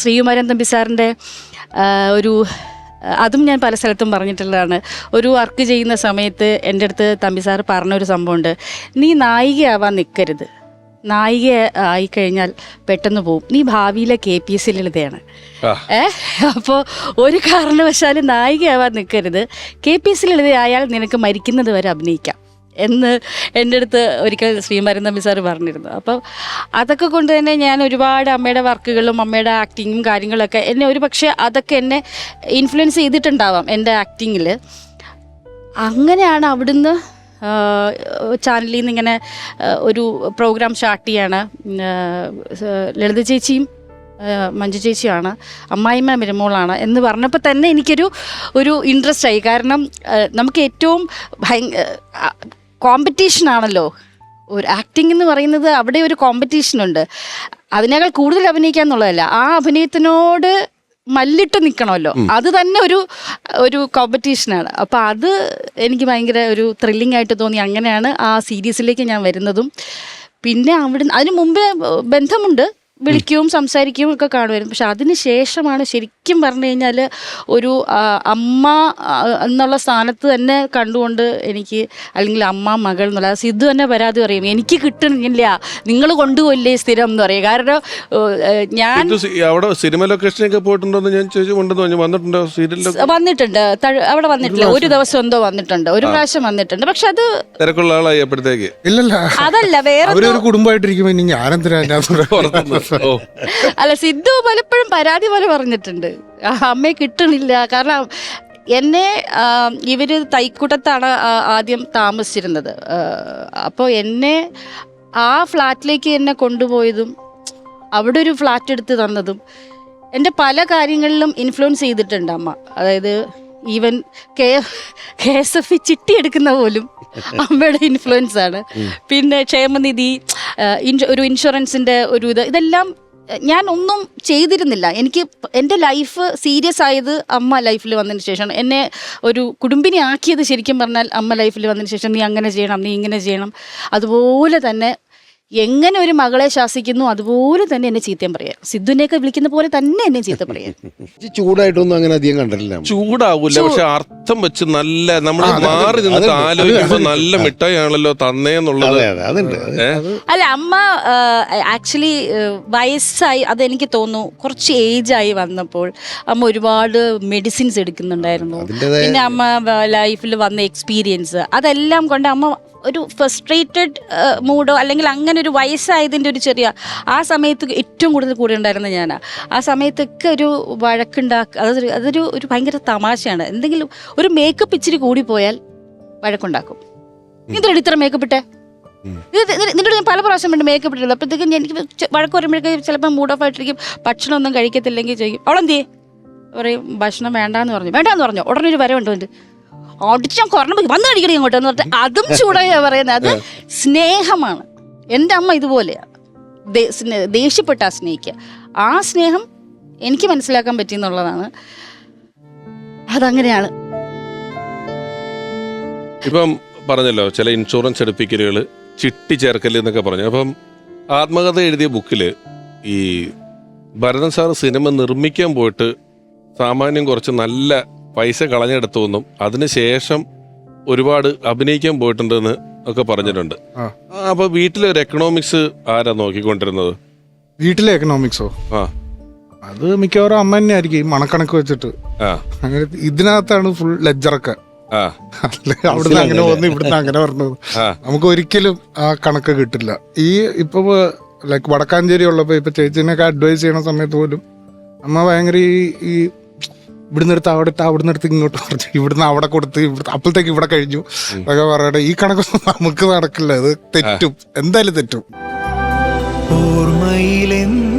ശ്രീകുമാരൻ തമ്പി സാറിൻ്റെ ഒരു അതും ഞാൻ പല സ്ഥലത്തും പറഞ്ഞിട്ടുള്ളതാണ്. ഒരു വർക്ക് ചെയ്യുന്ന സമയത്ത് എൻ്റെ അടുത്ത് തമ്പി സാർ പറഞ്ഞൊരു സംഭവമുണ്ട്. നീ നായികയാവാൻ നിൽക്കരുത്, നായിക ആയിക്കഴിഞ്ഞാൽ പെട്ടെന്ന് പോവും, നീ ഭാവിയിലെ KPSC ലളിതയാണ്. അപ്പോൾ ഒരു കാരണവശാലും നായികയാവാൻ നിൽക്കരുത്, KPSC ലളിതയായാൽ നിനക്ക് മരിക്കുന്നത് വരെ അഭിനയിക്കാം എന്ന് എൻ്റെ അടുത്ത് ഒരിക്കൽ ശ്രീകുമാരൻ തമ്പി സാറ് പറഞ്ഞിരുന്നു. അപ്പോൾ അതൊക്കെ കൊണ്ട് തന്നെ ഞാൻ ഒരുപാട് അമ്മയുടെ വർക്കുകളും അമ്മയുടെ ആക്ടിങ്ങും കാര്യങ്ങളൊക്കെ എന്നെ ഒരു പക്ഷേ അതൊക്കെ എന്നെ ഇൻഫ്ലുവൻസ് ചെയ്തിട്ടുണ്ടാവാം എൻ്റെ ആക്ടിങ്ങിൽ. അങ്ങനെയാണ് അവിടുന്ന് ചാനലിൽ നിന്ന് ഇങ്ങനെ ഒരു പ്രോഗ്രാം സ്റ്റാർട്ട് ചെയ്യാണ്. ലളിത ചേച്ചിയും മഞ്ജു ചേച്ചിയാണ്, അമ്മായിമ്മ മരുമോളാണ് എന്ന് പറഞ്ഞപ്പോൾ തന്നെ എനിക്കൊരു ഇൻട്രസ്റ്റ് ആയി. കാരണം നമുക്ക് ഏറ്റവും കോമ്പറ്റീഷനാണല്ലോ ഒരു ആക്ടിങ് എന്ന് പറയുന്നത്. അവിടെ ഒരു കോമ്പറ്റീഷനുണ്ട്. അതിനേക്കാൾ കൂടുതൽ അഭിനയിക്കുക എന്നുള്ളതല്ല, ആ അഭിനയത്തിനോട് മല്ലിട്ട് നിൽക്കണമല്ലോ, അത് തന്നെ ഒരു കോമ്പറ്റീഷനാണ്. അപ്പോൾ അത് എനിക്ക് ഭയങ്കര ഒരു ത്രില്ലിംഗ് ആയിട്ട് തോന്നി. അങ്ങനെയാണ് ആ സീരീസിലേക്ക് ഞാൻ വരുന്നതും. പിന്നെ അതിന് മുമ്പേ ബന്ധമുണ്ട്, വിളിക്കുകയും സംസാരിക്കുകയും ഒക്കെ കാണുമായിരുന്നു. പക്ഷെ അതിന് ശേഷമാണ് ശരിക്കും പറഞ്ഞു കഴിഞ്ഞാൽ ഒരു അമ്മ എന്നുള്ള സ്ഥാനത്ത് തന്നെ കണ്ടുകൊണ്ട് എനിക്ക്, അല്ലെങ്കിൽ അമ്മ മകൾ എന്നുള്ള സിദ്ധു തന്നെ പരാതി പറയും, എനിക്ക് കിട്ടണില്ല, നിങ്ങൾ കൊണ്ടുപോയില്ലേ സ്ഥിരം എന്ന് പറയും. കാരണം ഞാൻ അവിടെ സിനിമ ലൊക്കേഷനൊക്കെ പോയിട്ടുണ്ടോ ഞാൻ ചോദിച്ചു, വന്നിട്ടുണ്ടോ സീരിയലിൽ? വന്നിട്ടുണ്ട്, അവിടെ വന്നിട്ടില്ല, ഒരു ദിവസം എന്തോ വന്നിട്ടുണ്ട്, ഒരു പ്രാവശ്യം വന്നിട്ടുണ്ട്. പക്ഷെ അത് തിരക്കുള്ള ആളായി അപ്പോഴത്തേക്ക് ഇല്ലല്ല, അതല്ല, വേറെ കുടുംബമായിട്ടിരിക്കുമ്പോ ഇനി ഞാനെന്തിനാ. അല്ല, സിദ്ധു പലപ്പോഴും പരാതി പോലെ പറഞ്ഞിട്ടുണ്ട്, അമ്മയെ കിട്ടണില്ല. കാരണം എന്നെ ഇവർ തൈക്കൂട്ടത്താണ് ആദ്യം താമസിച്ചിരുന്നത്. അപ്പോൾ എന്നെ ആ ഫ്ലാറ്റിലേക്ക് എന്നെ കൊണ്ടുപോയതും അവിടെ ഒരു ഫ്ലാറ്റ് എടുത്ത് തന്നതും എൻ്റെ പല കാര്യങ്ങളിലും ഇൻഫ്ലുവൻസ് ചെയ്തിട്ടുണ്ട് അമ്മ. അതായത് ഈവൻ KSF ചിട്ടി എടുക്കുന്ന പോലും അമ്മയുടെ ഇൻഫ്ലുവൻസ് ആണ്. പിന്നെ ക്ഷേമനിധി, ഒരു ഇൻഷുറൻസിൻ്റെ ഇതെല്ലാം ഞാൻ ഒന്നും ചെയ്തിരുന്നില്ല. എൻ്റെ ലൈഫ് സീരിയസ് ആയത് അമ്മ ലൈഫിൽ വന്നതിന് ശേഷമാണ്. എന്നെ ഒരു കുടുംബിനി ആക്കിയത് ശരിക്കും പറഞ്ഞാൽ അമ്മ ലൈഫിൽ വന്നതിന് ശേഷം. നീ അങ്ങനെ ചെയ്യണം, നീ ഇങ്ങനെ ചെയ്യണം. അതുപോലെ തന്നെ എങ്ങനെ ഒരു മകളെ ശാസിക്കുന്നു അതുപോലെ തന്നെ എന്നെ ചീത്തയും പറയാം. സിദ്ധുവിനെയൊക്കെ വിളിക്കുന്ന പോലെ തന്നെ എന്നെ ചീത്ത പറയാം. ചൂടായിട്ടൊന്നും അങ്ങനെ അധികം കണ്ടിട്ടില്ല. ചൂടാവൂല, പക്ഷെ അർത്ഥം വെച്ച് നല്ല നമ്മൾ മാറി നിന്നിട്ട് ആലോചിക്കുമ്പോ നല്ല മിഠായിയാണല്ലോ തന്നേന്നുള്ളത്. അല്ല, അമ്മ ആക്ച്വലി വയസ്സായി, അതെനിക്ക് തോന്നുന്നു കുറച്ച് ഏജായി വന്നപ്പോൾ അമ്മ ഒരുപാട് മെഡിസിൻസ് എടുക്കുന്നുണ്ടായിരുന്നു. പിന്നെ അമ്മ ലൈഫിൽ വന്ന എക്സ്പീരിയൻസ് അതെല്ലാം കൊണ്ട് അമ്മ ഒരു ഫ്രസ്ട്രേറ്റഡ് മൂഡോ അല്ലെങ്കിൽ അങ്ങനെ ഒരു വയസ്സായതിൻ്റെ ഒരു ചെറിയ ആ സമയത്ത് ഏറ്റവും കൂടുതൽ കൂടെ ഉണ്ടായിരുന്ന ഞാനാണ്. ആ സമയത്തൊക്കെ ഒരു അതൊരു ഭയങ്കര തമാശയാണ്. എന്തെങ്കിലും ഒരു മേക്കപ്പ് ഇച്ചിരി കൂടിപ്പോയാൽ വഴക്കുണ്ടാക്കും. എന്തിനാണ് ഇത്ര മേക്കപ്പ് ഇട്ടേ, നിന്നോട് ഞാൻ പല പ്രാവശ്യം വേണ്ടി മേക്കപ്പ് ഇട്ടില്ല. അപ്പോഴത്തേക്കും എനിക്ക് വഴക്ക് പറയുമ്പോഴേക്കും ചിലപ്പോൾ മൂഡ് ഓഫ് ആയിട്ടിരിക്കും. ഭക്ഷണം ഒന്നും കഴിക്കത്തില്ലെങ്കിൽ ചോദിക്കും, അവളെന്തിയേ പറയും, ഭക്ഷണം വേണ്ടാന്ന് പറഞ്ഞു. ഉടനെ ഒരു വരവുണ്ട്, ഓടിച്ചാൽ കുറഞ്ഞ വന്ന് കഴിക്കണേ ഇങ്ങോട്ടെന്ന് പറഞ്ഞിട്ട് അതും ചൂടായി പറയുന്നത്. അത് സ്നേഹമാണ്. എൻ്റെ അമ്മ ഇതുപോലെയാണ്, ദേഷ്യപ്പെട്ടാ സ്നേഹിക്കുക. ആ സ്നേഹം എനിക്ക് മനസ്സിലാക്കാൻ പറ്റിയെന്നുള്ളതാണ്. അതങ്ങനെയാണ്. ഇപ്പം പറഞ്ഞല്ലോ ചില ഇൻഷുറൻസ് എടുപ്പിക്കലുകൾ, ചിട്ടി ചേർക്കൽ എന്നൊക്കെ പറഞ്ഞു. അപ്പം ആത്മകഥ എഴുതിയ ബുക്കിൽ ഈ ഭരതൻ സാർ സിനിമ നിർമ്മിക്കാൻ പോയിട്ട് സാമാന്യം കുറച്ച് നല്ല പൈസ കളഞ്ഞെടുത്തുവെന്നും അതിനുശേഷം ഒരുപാട് അഭിനയിക്കാൻ പോയിട്ടുണ്ടെന്ന് ഒക്കെ പറഞ്ഞിട്ടുണ്ട്. അപ്പൊ വീട്ടിലെ ഒരു എക്കണോമിക്സ് ആരാ നോക്കിക്കൊണ്ടിരുന്നത്? വീട്ടിലെ എക്കണോമിക്സോ? അത് മിക്കവാറും അമ്മ തന്നെ ആയിരിക്കും, മണക്കണക്ക് വെച്ചിട്ട്. അങ്ങനെ ഇതിനകത്താണ് ഫുൾ ലെഡ്ജറൊക്കെ. അവിടുന്ന് അങ്ങനെ വന്നു, ഇവിടുന്ന് അങ്ങനെ പറഞ്ഞത്. നമുക്ക് ഒരിക്കലും ആ കണക്ക് കിട്ടില്ല. ഇപ്പൊ ലൈക്ക് വടക്കാഞ്ചേരി ഉള്ളപ്പോ ഇപ്പൊ ചേച്ചിനൊക്കെ അഡ്വൈസ് ചെയ്യണ സമയത്ത് പോലും അമ്മ ഭയങ്കര ഈ ഇവിടുന്ന് എടുത്ത് അവിടുന്ന് എടുത്ത് ഇങ്ങോട്ട് പറഞ്ഞു, ഇവിടുന്ന് അവിടെ കൊടുത്ത് അപ്പോഴത്തേക്ക് ഇവിടെ കഴിഞ്ഞു എന്നൊക്കെ പറയട്ടെ. ഈ കണക്കൊന്നും നമുക്ക് നടക്കില്ല, അത് തെറ്റും, എന്തായാലും തെറ്റും. ഓർമ്മയിലെന്നും